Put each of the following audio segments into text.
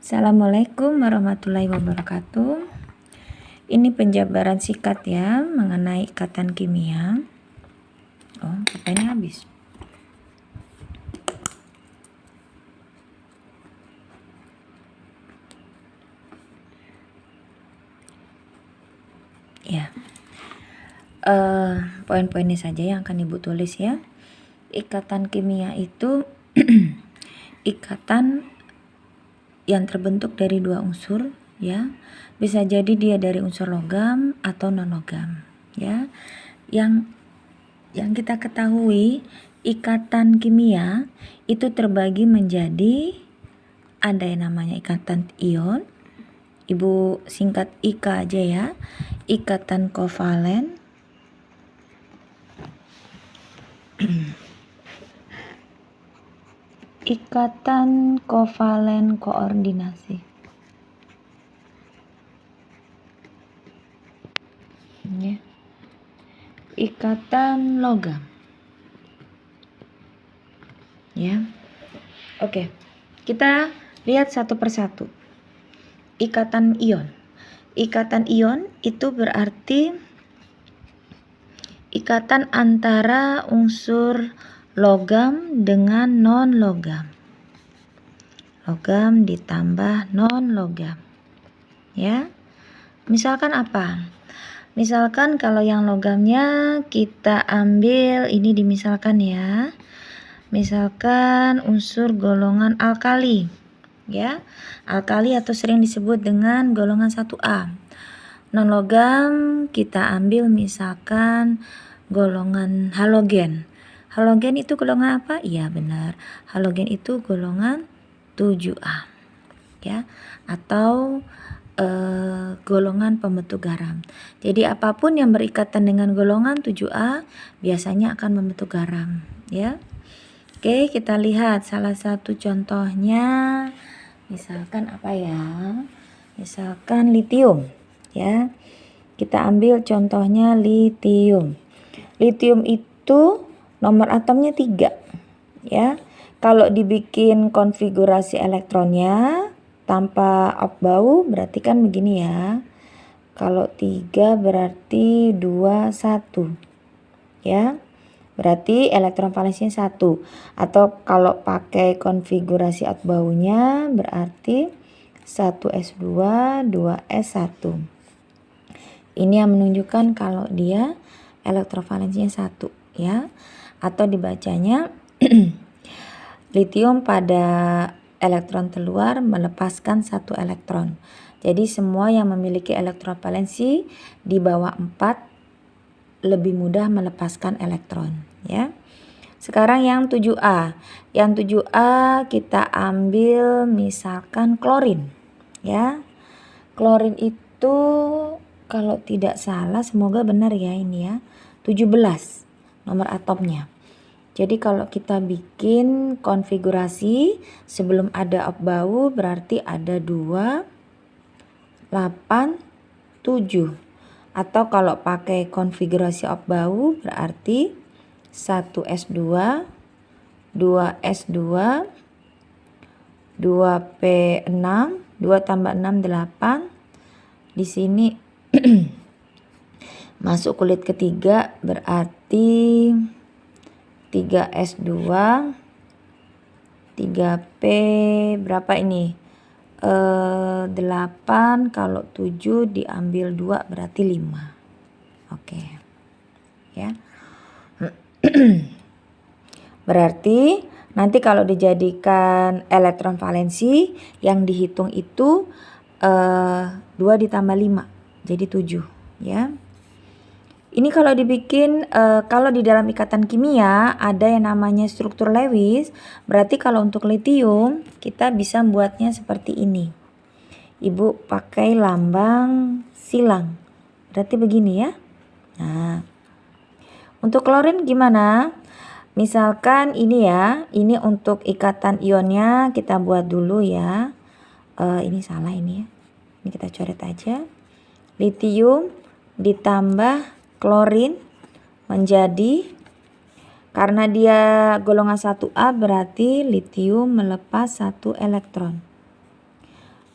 Assalamualaikum warahmatullahi wabarakatuh. Ini penjabaran singkat ya mengenai ikatan kimia. Oh, pulpennya habis. Ya. Poin-poinnya saja yang akan Ibu tulis ya. Ikatan kimia itu ikatan yang terbentuk dari dua unsur ya. Bisa jadi dia dari unsur logam atau non logam ya. Yang kita ketahui ikatan kimia itu terbagi menjadi ada yang namanya ikatan ion. Ibu singkat IK aja ya. Ikatan kovalen. Ikatan kovalen koordinasi. Ya. Ikatan logam. Ya. Oke. Kita lihat satu persatu. Ikatan ion. Ikatan ion itu berarti ikatan antara unsur logam dengan non logam. Logam ditambah non logam. Ya. Misalkan apa? Misalkan kalau yang logamnya kita ambil ini dimisalkan ya. Misalkan unsur golongan alkali. Ya. Alkali atau sering disebut dengan golongan 1A. Non logam kita ambil misalkan golongan halogen. Halogen itu golongan apa? Iya benar. Halogen itu golongan 7A. Ya. Atau golongan pembentuk garam. Jadi apapun yang berikatan dengan golongan 7A biasanya akan membentuk garam, ya. Oke, kita lihat salah satu contohnya. Misalkan apa ya? Misalkan litium, ya. Kita ambil contohnya litium. Litium itu nomor atomnya 3, ya. Kalau dibikin konfigurasi elektronnya tanpa up-bau berarti kan begini ya. Kalau 3 berarti 2, 1. Ya. Berarti elektron valensinya 1. Atau kalau pakai konfigurasi up-baunya berarti 1s2, 2s1. Ini yang menunjukkan kalau dia elektron valensinya 1 ya. Atau dibacanya litium pada elektron terluar melepaskan 1 elektron. Jadi semua yang memiliki elektron valensi di bawah 4 lebih mudah melepaskan elektron ya. Sekarang yang 7A. Yang 7A kita ambil misalkan klorin ya. Klorin itu kalau tidak salah semoga benar ya ini ya. 17 nomor atomnya. Jadi kalau kita bikin konfigurasi sebelum ada up-bau berarti ada 2, 8, 7. Atau kalau pakai konfigurasi up-bau berarti 1s2, 2s2, 2p6, 2 tambah 6, 8. Di sini masuk kulit ketiga berarti 3s2, 3p berapa ini? 8 kalau 7 diambil 2 berarti 5. Oke. Ya. Berarti nanti kalau dijadikan elektron valensi yang dihitung itu 2 ditambah 5 jadi 7 ya. Ini kalau dibikin, kalau di dalam ikatan kimia ada yang namanya struktur Lewis, berarti kalau untuk litium kita bisa membuatnya seperti ini. Ibu pakai lambang silang, berarti begini ya. Nah, untuk klorin gimana? Misalkan ini ya, ini untuk ikatan ionnya kita buat dulu ya. Ini salah ini ya, ini kita coret aja. Litium ditambah klorin menjadi, karena dia golongan 1A berarti litium melepas 1 elektron.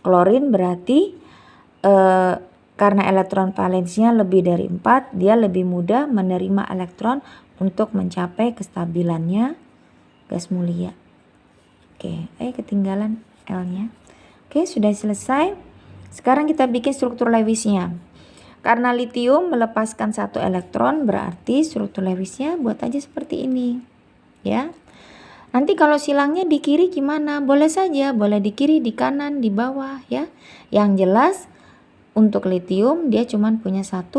klorin berarti karena elektron valensinya lebih dari 4, dia lebih mudah menerima elektron untuk mencapai kestabilannya gas mulia. Oke, ketinggalan L-nya. Oke, sudah selesai. Sekarang kita bikin struktur Lewisnya. Karena litium melepaskan 1 elektron, berarti struktur Lewisnya buat aja seperti ini. Ya. Nanti kalau silangnya di kiri gimana? Boleh saja, boleh di kiri, di kanan, di bawah ya. Yang jelas untuk litium dia cuma punya 1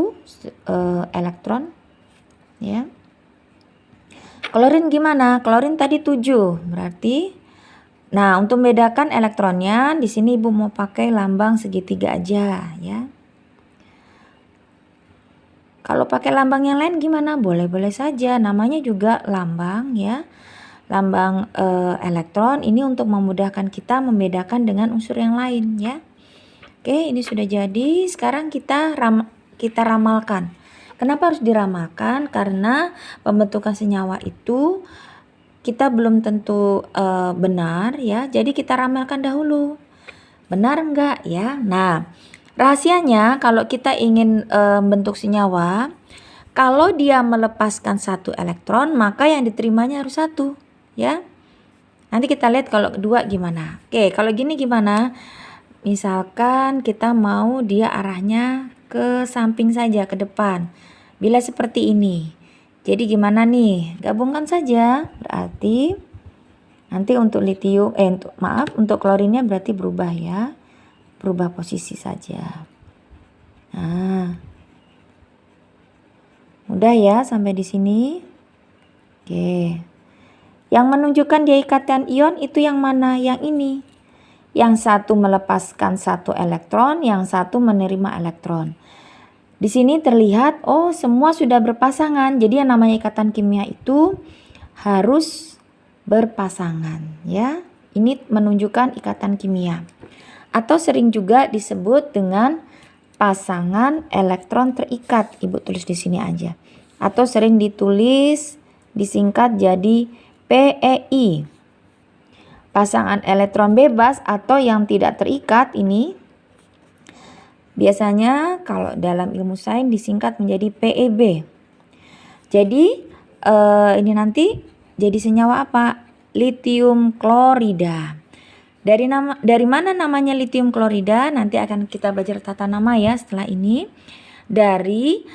elektron ya. Klorin gimana? Klorin tadi 7, berarti nah untuk membedakan elektronnya di sini Ibu mau pakai lambang segitiga aja ya. Kalau pakai lambang yang lain gimana? Boleh-boleh saja, namanya juga lambang ya. Lambang elektron ini untuk memudahkan kita membedakan dengan unsur yang lain ya. Oke, ini sudah jadi. Sekarang kita ramalkan. Kenapa harus diramalkan? Karena pembentukan senyawa itu kita belum tentu benar ya. Jadi kita ramalkan dahulu. Benar enggak ya? Nah, rahasianya kalau kita ingin bentuk senyawa, kalau dia melepaskan 1 elektron, maka yang diterimanya harus 1 ya. Nanti kita lihat kalau kedua gimana. Oke, kalau gini gimana? Misalkan kita mau dia arahnya ke samping saja, ke depan. Bila seperti ini. Jadi gimana nih? Gabungkan saja. Berarti nanti untuk litium untuk klorinnya berarti berubah ya. Berubah posisi saja. Nah. Mudah ya sampai di sini. Oke. Yang menunjukkan dia ikatan ion itu yang mana? Yang ini. Yang satu melepaskan 1 elektron, yang satu menerima elektron. Di sini terlihat, oh semua sudah berpasangan. Jadi yang namanya ikatan kimia itu harus berpasangan ya. Ini menunjukkan ikatan kimia. Atau sering juga disebut dengan pasangan elektron terikat. Ibu tulis di sini aja. Atau sering ditulis disingkat jadi PEI. Pasangan elektron bebas atau yang tidak terikat ini biasanya kalau dalam ilmu sains disingkat menjadi PEB. Jadi ini nanti jadi senyawa apa? Litium klorida. Dari mana namanya litium klorida? Nanti akan kita belajar tata nama ya setelah ini. Dari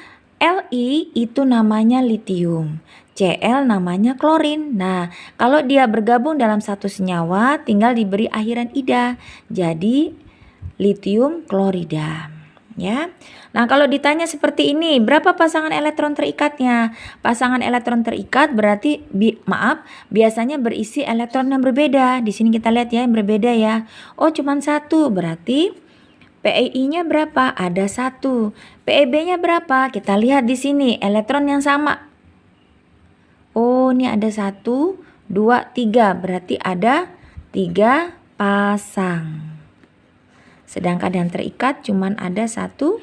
Li itu namanya litium. Cl namanya klorin. Nah, kalau dia bergabung dalam satu senyawa tinggal diberi akhiran ida. Jadi litium klorida. Ya. Nah, kalau ditanya seperti ini, berapa pasangan elektron terikatnya? Pasangan elektron terikat berarti biasanya berisi elektron yang berbeda. Di sini kita lihat ya yang berbeda ya. Oh, cuma 1. Berarti PEI-nya berapa? Ada 1. PEB-nya berapa? Kita lihat di sini elektron yang sama. Oh, ini ada 1, 2, 3. Berarti ada 3 pasang. Sedangkan yang terikat cuman ada 1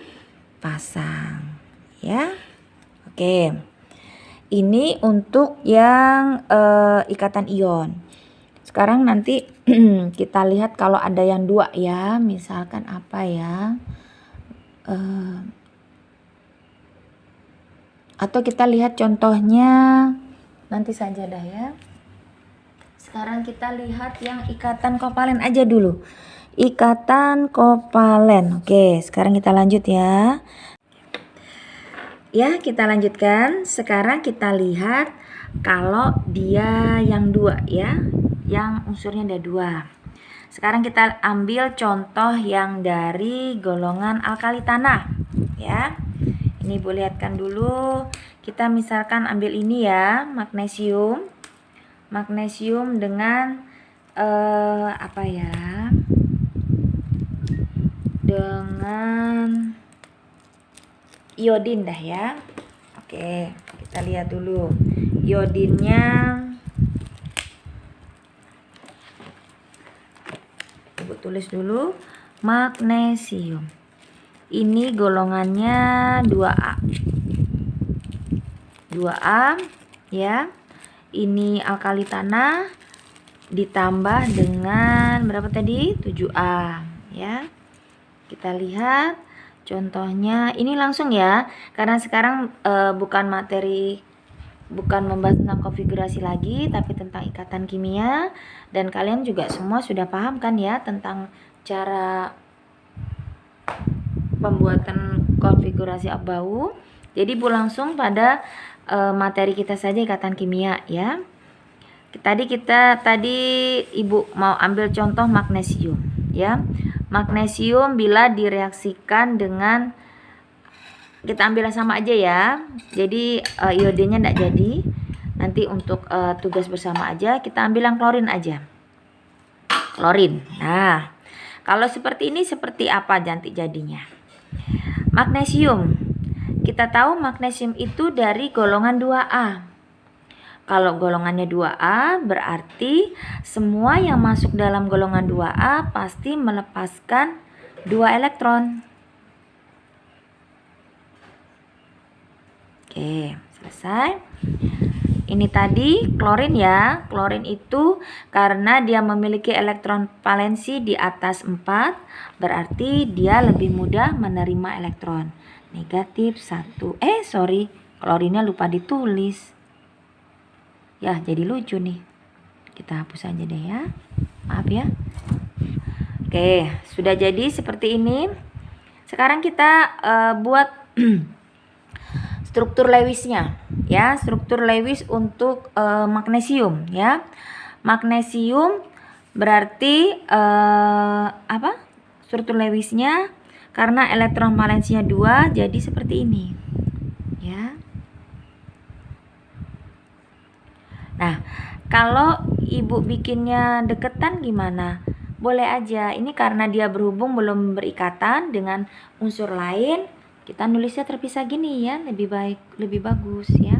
pasang. Ya. Oke. Ini untuk yang ikatan ion. Sekarang nanti kita lihat kalau ada yang 2 ya. Misalkan apa ya? Atau kita lihat contohnya nanti saja dah ya. Sekarang kita lihat yang ikatan kovalen aja dulu. Ikatan kovalen. Oke, sekarang kita lanjut ya. Ya, kita lanjutkan. Sekarang kita lihat kalau dia yang 2 ya. Yang unsurnya ada 2. Sekarang kita ambil contoh yang dari golongan alkali tanah ya. Ini Ibu lihatkan dulu. Kita misalkan ambil ini ya, magnesium. Magnesium dengan apa ya? Dengan iodin dah ya. Oke, kita lihat dulu. Iodinnya Ibu tulis dulu, magnesium. Ini golongannya 2A. 2A ya. Ini alkali tanah ditambah dengan berapa tadi? 7A. ya. Kita lihat contohnya, ini langsung ya, karena sekarang bukan membahas tentang konfigurasi lagi, tapi tentang ikatan kimia, dan kalian juga semua sudah paham kan ya tentang cara pembuatan konfigurasi up-bow. Jadi langsung pada materi kita saja, ikatan kimia ya. Tadi Ibu mau ambil contoh magnesium ya. Magnesium bila direaksikan dengan, kita ambil sama aja ya. Jadi iodenya enggak jadi. Nanti untuk tugas bersama aja kita ambil yang klorin aja. Klorin. Nah, kalau seperti ini seperti apa nanti jadinya? Magnesium. Kita tahu magnesium itu dari golongan 2A. Kalau golongannya 2A, berarti semua yang masuk dalam golongan 2A pasti melepaskan 2 elektron. Oke, selesai. Ini tadi klorin ya. Klorin itu karena dia memiliki elektron valensi di atas 4, berarti dia lebih mudah menerima elektron. Negatif 1. Klorinnya lupa ditulis. Ya, jadi lucu nih. Kita hapus aja deh ya. Maaf ya. Oke, sudah jadi seperti ini. Sekarang kita buat struktur Lewisnya ya. Struktur Lewis untuk magnesium ya. Magnesium berarti apa? Struktur Lewisnya karena elektron valensinya 2, jadi seperti ini. Ya. Nah, kalau Ibu bikinnya deketan gimana? Boleh aja. Ini karena dia berhubung belum berikatan dengan unsur lain, kita nulisnya terpisah gini ya, lebih bagus ya.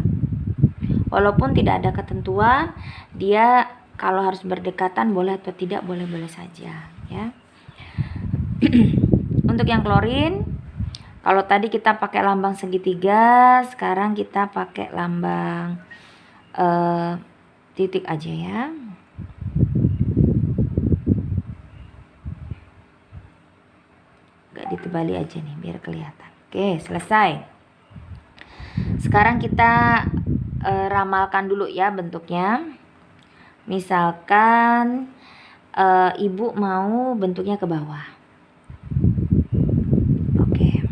Walaupun tidak ada ketentuan, dia kalau harus berdekatan boleh atau tidak, boleh-boleh saja ya. Untuk yang klorin, kalau tadi kita pakai lambang segitiga, sekarang kita pakai lambang titik aja ya. Gak ditebali aja nih biar kelihatan. Oke, selesai. Sekarang kita ramalkan dulu ya bentuknya. Misalkan Ibu mau bentuknya ke bawah. Oke.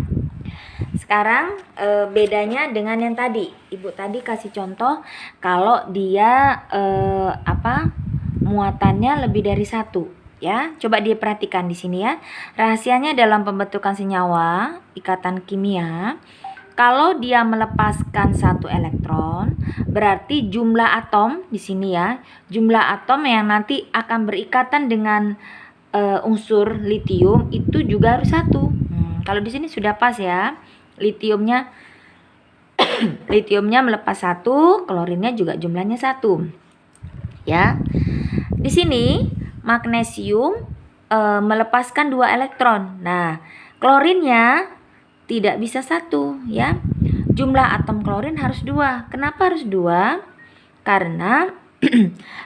Sekarang bedanya dengan yang tadi. Ibu tadi kasih contoh kalau dia muatannya lebih dari 1 ya. Coba diperhatikan di sini ya. Rahasianya dalam pembentukan senyawa ikatan kimia, kalau dia melepaskan 1 elektron, berarti jumlah atom di sini ya, jumlah atom yang nanti akan berikatan dengan unsur litium itu juga harus 1. Kalau di sini sudah pas ya. Litiumnya melepas 1, klorinnya juga jumlahnya 1. Ya. Di sini magnesium melepaskan 2 elektron. Nah, klorinnya tidak bisa 1 ya. Jumlah atom klorin harus 2. Kenapa harus 2? Karena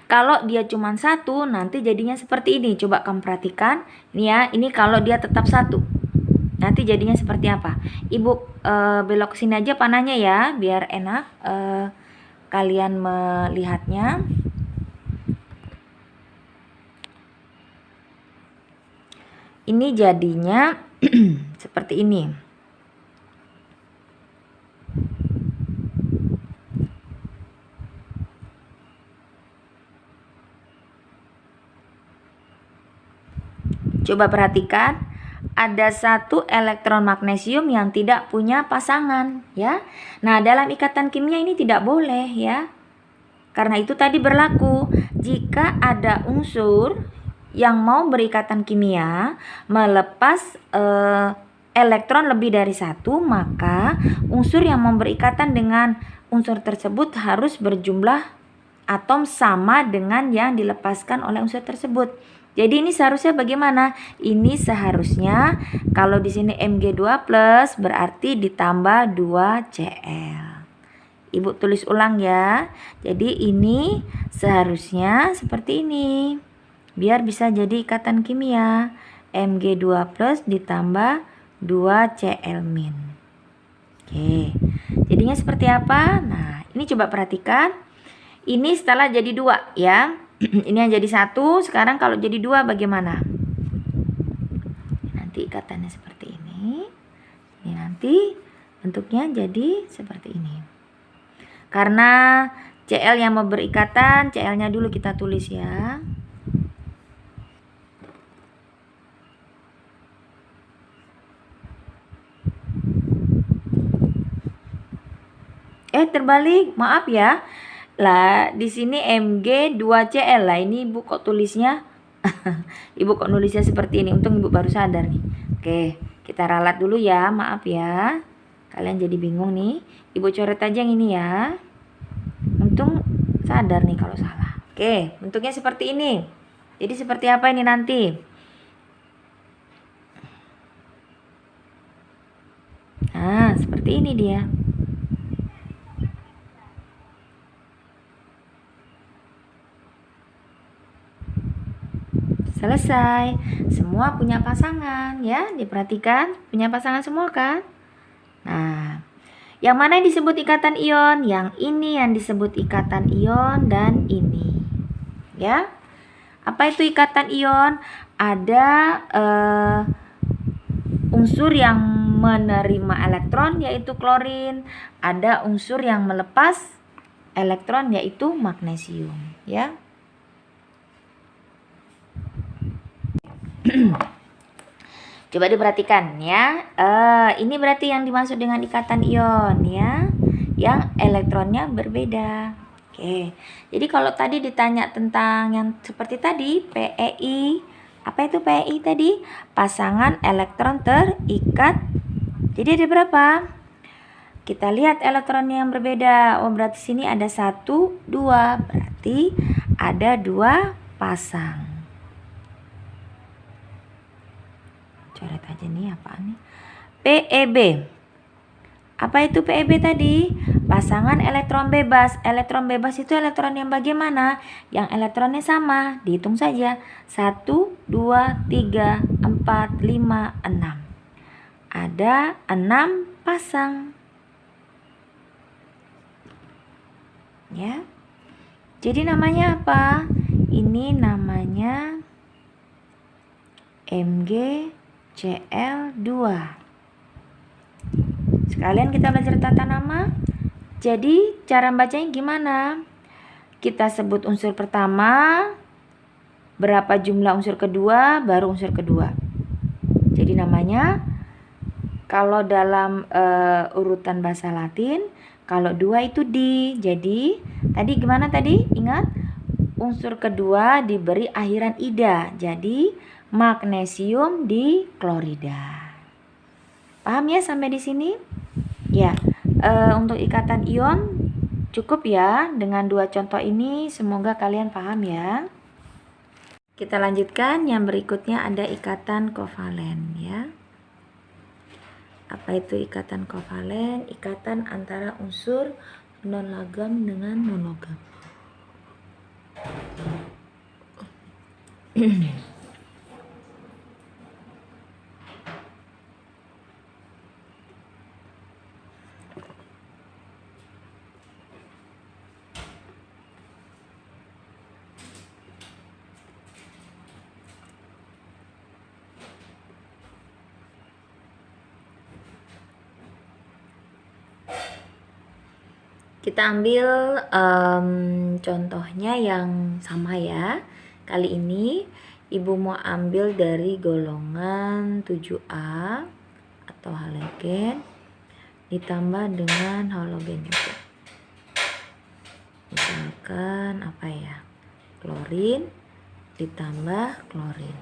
kalau dia cuma 1 nanti jadinya seperti ini. Coba kamu perhatikan. Ini ya, ini kalau dia tetap 1. Nanti jadinya seperti apa? Ibu belok ke sini aja panahnya ya, biar enak kalian melihatnya. Ini jadinya seperti ini. Coba perhatikan. Ada 1 elektron magnesium yang tidak punya pasangan ya. Nah, dalam ikatan kimia ini tidak boleh ya. Karena itu tadi berlaku jika ada unsur yang mau berikatan kimia melepas elektron lebih dari 1, maka unsur yang mau berikatan dengan unsur tersebut harus berjumlah atom sama dengan yang dilepaskan oleh unsur tersebut. Jadi ini seharusnya bagaimana? Ini seharusnya kalau di sini Mg2+ berarti ditambah 2Cl. Ibu tulis ulang ya. Jadi ini seharusnya seperti ini. Biar bisa jadi ikatan kimia. Mg2 plus ditambah 2Cl min. Oke, jadinya seperti apa? Nah, ini coba perhatikan. Ini setelah jadi 2 ya. Ini yang jadi 1, sekarang kalau jadi 2 bagaimana? Nanti ikatannya seperti ini. Ini nanti bentuknya jadi seperti ini. Karena Cl yang mau berikatan, Cl-nya dulu kita tulis ya. Terbalik, maaf ya. Lah, di sini Mg2Cl lah. Ini Ibu kok tulisnya Ibu kok nulisnya seperti ini. Untung Ibu baru sadar nih. Oke, kita ralat dulu ya. Maaf ya. Kalian jadi bingung nih. Ibu coret aja yang ini ya. Untung sadar nih kalau salah. Oke, bentuknya seperti ini. Jadi seperti apa ini nanti? Nah, seperti ini dia. Selesai. Semua punya pasangan ya, diperhatikan. Punya pasangan semua kan? Nah, yang mana yang disebut ikatan ion? Yang ini yang disebut ikatan ion dan ini. Ya. Apa itu ikatan ion? Ada unsur yang menerima elektron yaitu klorin. Ada unsur yang melepas elektron yaitu magnesium, ya. Coba diperhatikan ya. Ini berarti yang dimaksud dengan ikatan ion ya, yang elektronnya berbeda. Oke. Jadi kalau tadi ditanya tentang yang seperti tadi, PeI. Apa itu PeI tadi? Pasangan elektron terikat. Jadi ada berapa? Kita lihat elektronnya yang berbeda. Oh, berarti sini ada 1, 2. Berarti ada 2 pasang. Coret aja nih apaan nih? PeB. Apa itu PeB tadi? Pasangan elektron bebas. Elektron bebas itu elektron yang bagaimana? Yang elektronnya sama. Dihitung saja. 1, 2, 3, 4, 5, 6. Ada 6 pasang. Ya. Jadi namanya apa? Ini namanya MgCl2. Sekalian kita belajar tata nama. Jadi cara bacanya gimana? Kita sebut unsur pertama, berapa jumlah unsur kedua, baru unsur kedua. Jadi namanya kalau dalam urutan bahasa Latin, kalau 2 itu di. Jadi tadi gimana tadi? Ingat? Unsur kedua diberi akhiran ida. Jadi magnesium di klorida. Paham ya sampai di sini? Ya. Untuk ikatan ion cukup ya dengan 2 contoh ini. Semoga kalian paham ya. Kita lanjutkan yang berikutnya, ada ikatan kovalen ya. Apa itu ikatan kovalen? Ikatan antara unsur non-logam dengan monogam. Kita ambil contohnya yang sama ya. Kali ini Ibu mau ambil dari golongan 7A atau halogen ditambah dengan halogen juga. Misalkan apa ya? Klorin ditambah klorin.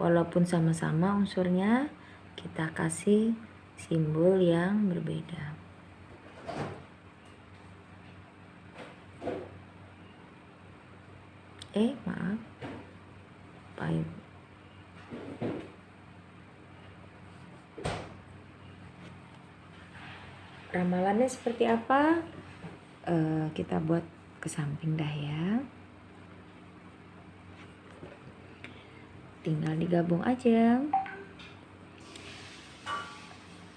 Walaupun sama-sama unsurnya, kita kasih simbol yang berbeda. Maaf. Ramalannya seperti apa? Kita buat ke samping dah ya. Tinggal digabung aja.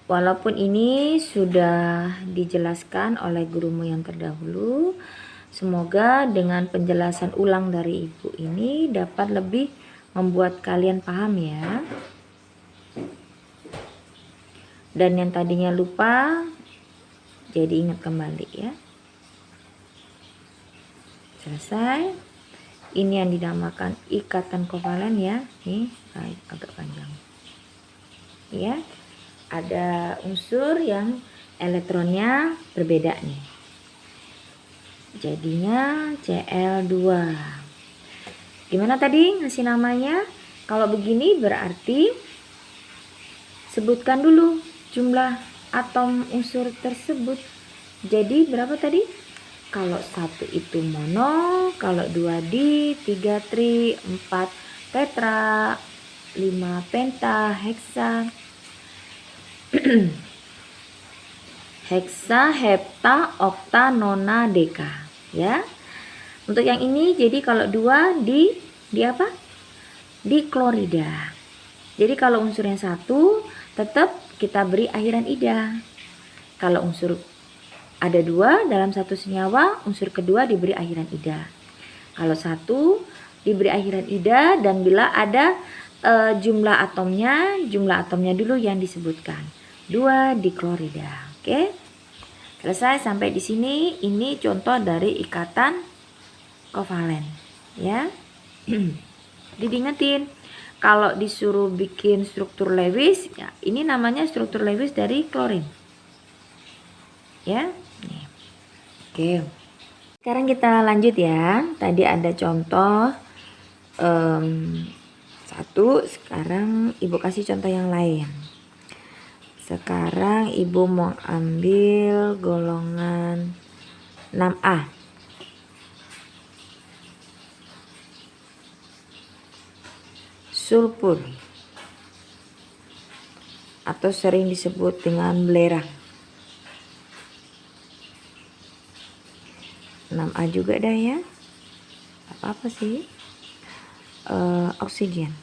Walaupun ini sudah dijelaskan oleh gurumu yang terdahulu, semoga dengan penjelasan ulang dari ibu ini dapat lebih membuat kalian paham ya. Dan yang tadinya lupa, jadi ingat kembali ya. Selesai. Ini yang dinamakan ikatan kovalen ya. Nih, agak panjang. Ya. Ada unsur yang elektronnya berbeda nih. Jadinya Cl2. Gimana tadi ngasih namanya? Kalau begini berarti sebutkan dulu jumlah atom unsur tersebut. Jadi berapa tadi? Kalau 1 itu mono, kalau 2 di, 3 tri, 4 tetra, 5 penta, heksa. Heksa, hepta, okta, nona, deka ya. Untuk yang ini jadi kalau 2 di apa? Di klorida. Jadi kalau unsurnya 1 tetap kita beri akhiran ida. Kalau unsur ada 2 dalam satu senyawa, unsur kedua diberi akhiran ida. Kalau 1 diberi akhiran ida, dan bila ada jumlah atomnya dulu yang disebutkan. 2 diklorida. Oke. Selesai sampai di sini. Ini contoh dari ikatan kovalen ya. Jadi diingetin kalau disuruh bikin struktur Lewis ya, ini namanya struktur Lewis dari klorin. Ya. Nih. Oke. Sekarang kita lanjut ya. Tadi ada contoh 1, sekarang ibu kasih contoh yang lain. Sekarang ibu mau ambil golongan 6A. Sulfur atau sering disebut dengan belerang. 6A juga dah ya. Apa-apa sih. Oksigen.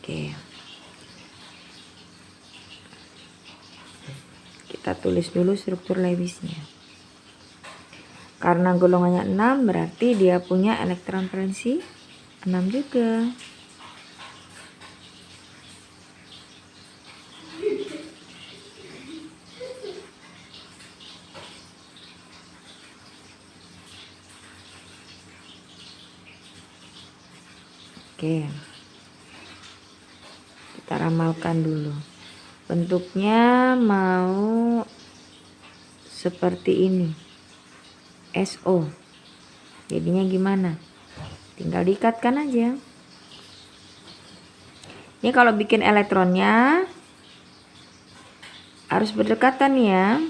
Oke. Kita tulis dulu struktur Lewisnya. Karena golongannya 6 berarti dia punya elektron valensi 6 juga. Oke. Kita ramalkan dulu. Bentuknya mau seperti ini. SO. Jadinya gimana? Tinggal diikatkan aja. Ini kalau bikin elektronnya harus berdekatan ya.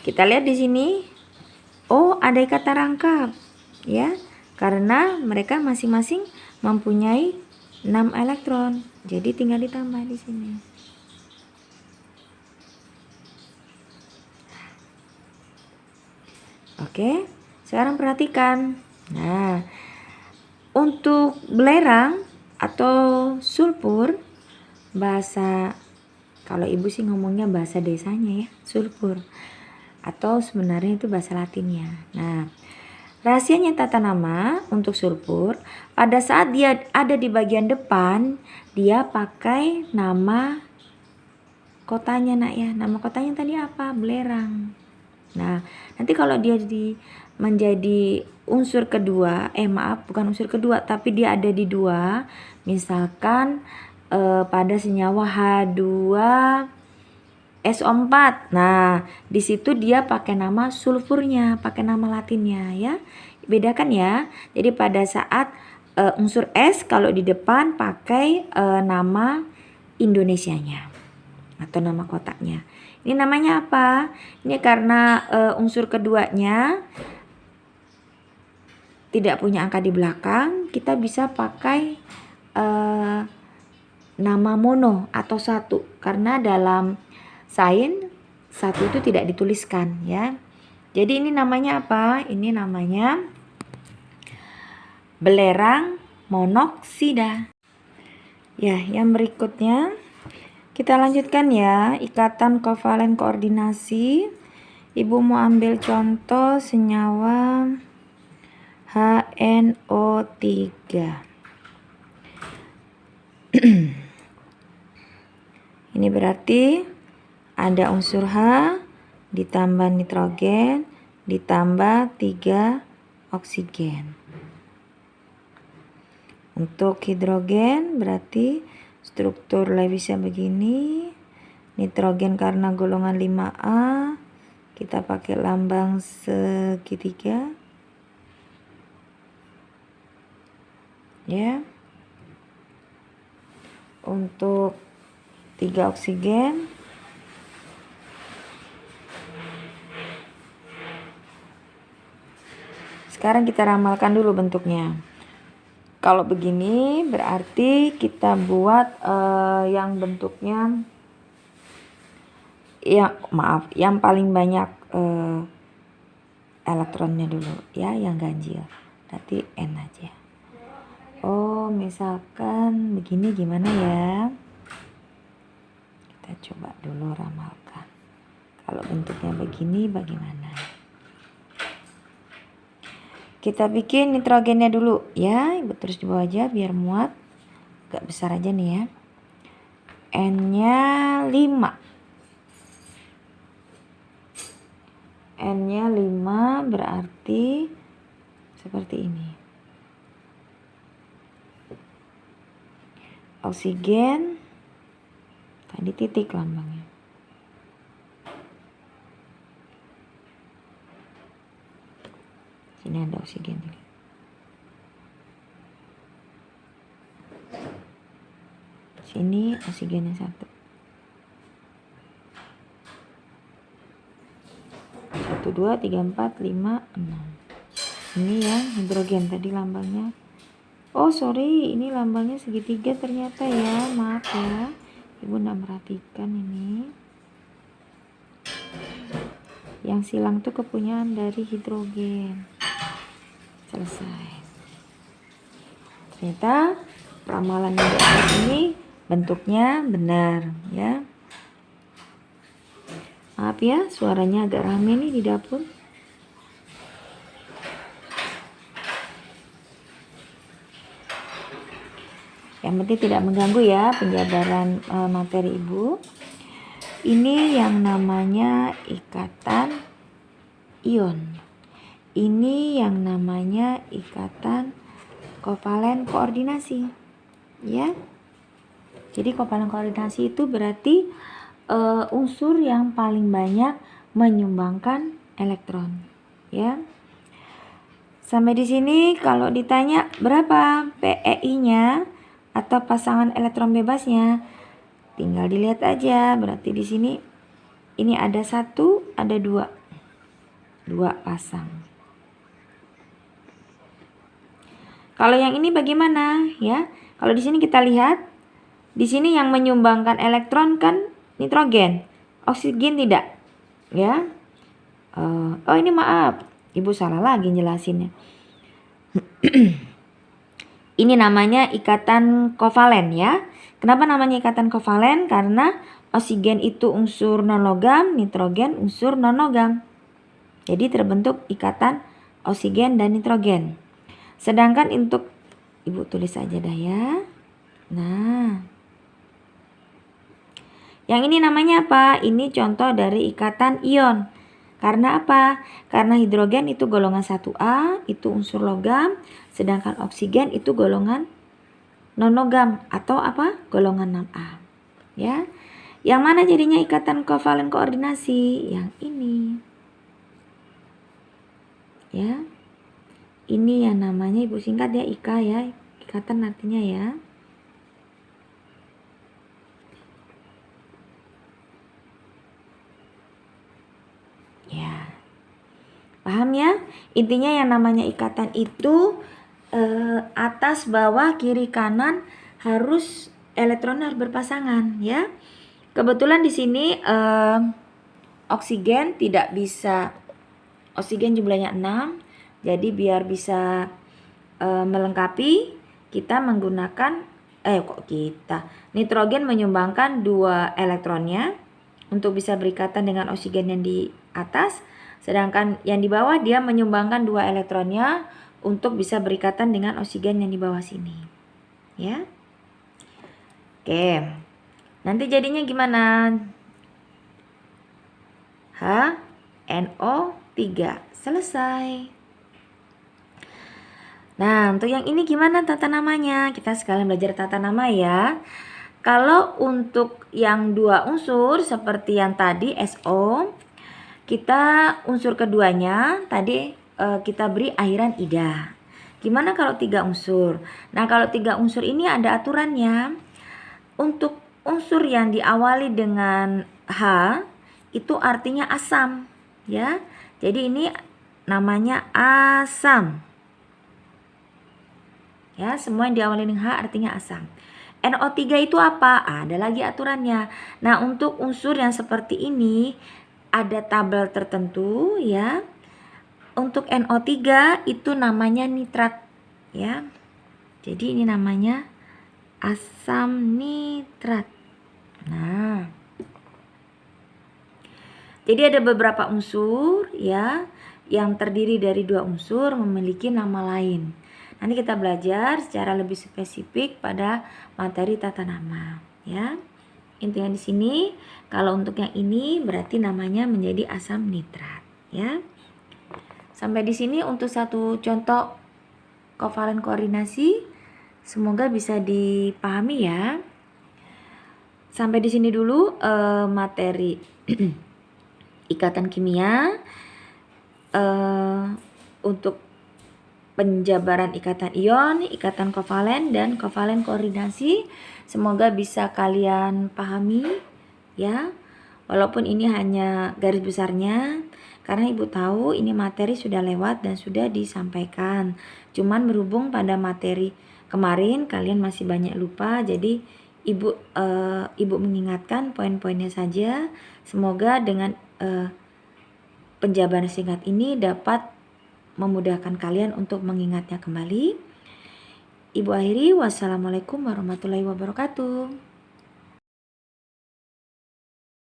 Kita lihat di sini. Oh, ada ikatan rangkap ya. Karena mereka masing-masing mempunyai 6 elektron. Jadi tinggal ditambah di sini. Oke, sekarang perhatikan. Nah, untuk belerang atau sulfur, bahasa kalau ibu sih ngomongnya bahasa desanya ya, sulfur. Atau sebenarnya itu bahasa latinnya. Nah, rahasianya tata nama untuk sulfur, pada saat dia ada di bagian depan, dia pakai nama kotanya nak ya. Nama kotanya tadi apa? Belerang. Nah, nanti kalau dia menjadi unsur kedua, bukan unsur kedua, tapi dia ada di 2, misalkan pada senyawa H2SO4. Nah, di situ dia pakai nama sulfurnya, pakai nama latinnya ya. Bedakan ya. Jadi pada saat unsur S kalau di depan pakai nama Indonesianya atau nama kotaknya. Ini namanya apa? Ini karena unsur keduanya tidak punya angka di belakang, kita bisa pakai nama mono atau satu, karena dalam sains satu itu tidak dituliskan ya. Jadi ini namanya apa? Ini namanya belerang monoksida. Ya, yang berikutnya kita lanjutkan ya, ikatan kovalen koordinasi. Ibu mau ambil contoh senyawa HNO3. Ini berarti ada unsur H ditambah nitrogen ditambah 3 oksigen. Untuk hidrogen berarti struktur Lewisnya begini. Nitrogen karena golongan 5A kita pakai lambang segitiga. Ya. Untuk 3 oksigen sekarang kita ramalkan dulu bentuknya. Kalau begini berarti kita buat yang bentuknya yang paling banyak elektronnya dulu ya, yang ganjil. Berarti N aja. Oh, misalkan begini gimana ya? Kita coba dulu ramalkan. Kalau bentuknya begini bagaimana? Kita bikin nitrogennya dulu ya. Ibu terus di bawah aja biar muat. Agak besar aja nih ya. N-nya 5. N-nya 5 berarti seperti ini. Oksigen tadi titik lambangnya. Sini ada oksigen ini. Sini oksigennya 1. 1, 2, 3, 4, 5, 6. Ini ya hidrogen tadi lambangnya. Oh sorry, ini lambangnya segitiga ternyata ya, maaf ya, ibu nggak merhatikan ini. Yang silang tuh kepunyaan dari hidrogen. Selesai. Ternyata ramalan yang di atas ini bentuknya benar ya. Maaf ya, suaranya agak rame nih di dapur. Yang penting tidak mengganggu ya penjabaran materi ibu. Ini yang namanya ikatan ion. Ini yang namanya ikatan kovalen koordinasi. Ya. Jadi kovalen koordinasi itu berarti unsur yang paling banyak menyumbangkan elektron. Ya. Sampai di sini kalau ditanya berapa PeI-nya atau pasangan elektron bebasnya, tinggal dilihat aja. Berarti di sini ini ada 1, ada 2 pasang. Kalau yang ini bagaimana ya? Kalau di sini kita lihat, di sini yang menyumbangkan elektron kan nitrogen, oksigen tidak, ya? Oh ini maaf, ibu salah lagi jelasinnya. Ini namanya ikatan kovalen ya. Kenapa namanya ikatan kovalen? Karena oksigen itu unsur non-logam, nitrogen unsur non-logam. Jadi terbentuk ikatan oksigen dan nitrogen. Sedangkan untuk, ibu tulis aja dah ya. Nah, yang ini namanya apa? Ini contoh dari ikatan ion. Karena apa? Karena hidrogen itu golongan 1A, itu unsur logam. Sedangkan oksigen itu golongan non-logam atau apa? Golongan 6A. Ya. Yang mana jadinya ikatan kovalen koordinasi? Yang ini. Ya. Ini yang namanya ibu singkat ya IK ya. Ikatan artinya ya. Ya. Paham ya? Intinya yang namanya ikatan itu atas, bawah, kiri, kanan harus elektron harus berpasangan ya. Kebetulan di sini oksigen tidak bisa, oksigen jumlahnya 6. Jadi biar bisa melengkapi, kita menggunakan nitrogen menyumbangkan 2 elektronnya untuk bisa berikatan dengan oksigen yang di atas, sedangkan yang di bawah dia menyumbangkan 2 elektronnya untuk bisa berikatan dengan oksigen yang di bawah sini. Ya. Oke. Nanti jadinya gimana? NO3. Selesai. Nah, untuk yang ini gimana tata namanya? Kita sekalian belajar tata nama ya. Kalau untuk yang 2 unsur seperti yang tadi SO, kita unsur keduanya tadi kita beri akhiran ida. Gimana kalau 3 unsur? Nah, kalau 3 unsur ini ada aturannya. Untuk unsur yang diawali dengan H itu artinya asam ya. Jadi ini namanya asam. Ya, semua yang diawali dengan H artinya asam. NO3 itu apa? Ada lagi aturannya. Nah, untuk unsur yang seperti ini ada tabel tertentu ya. Untuk NO3 itu namanya nitrat ya. Jadi ini namanya asam nitrat. Nah, jadi ada beberapa unsur ya yang terdiri dari 2 unsur memiliki nama lain. Nanti kita belajar secara lebih spesifik pada materi tata nama ya. Intinya di sini kalau untuk yang ini berarti namanya menjadi asam nitrat ya. Sampai di sini untuk satu contoh kovalen koordinasi. Semoga bisa dipahami ya. Sampai di sini dulu materi ikatan kimia untuk penjabaran ikatan ion, ikatan kovalen, dan kovalen koordinasi. Semoga bisa kalian pahami ya. Walaupun ini hanya garis besarnya, karena Ibu tahu ini materi sudah lewat dan sudah disampaikan. Cuman berhubung pada materi kemarin kalian masih banyak lupa, jadi Ibu mengingatkan poin-poinnya saja. Semoga dengan penjabaran singkat ini dapat memudahkan kalian untuk mengingatnya kembali. Ibu akhiri, wassalamualaikum warahmatullahi wabarakatuh.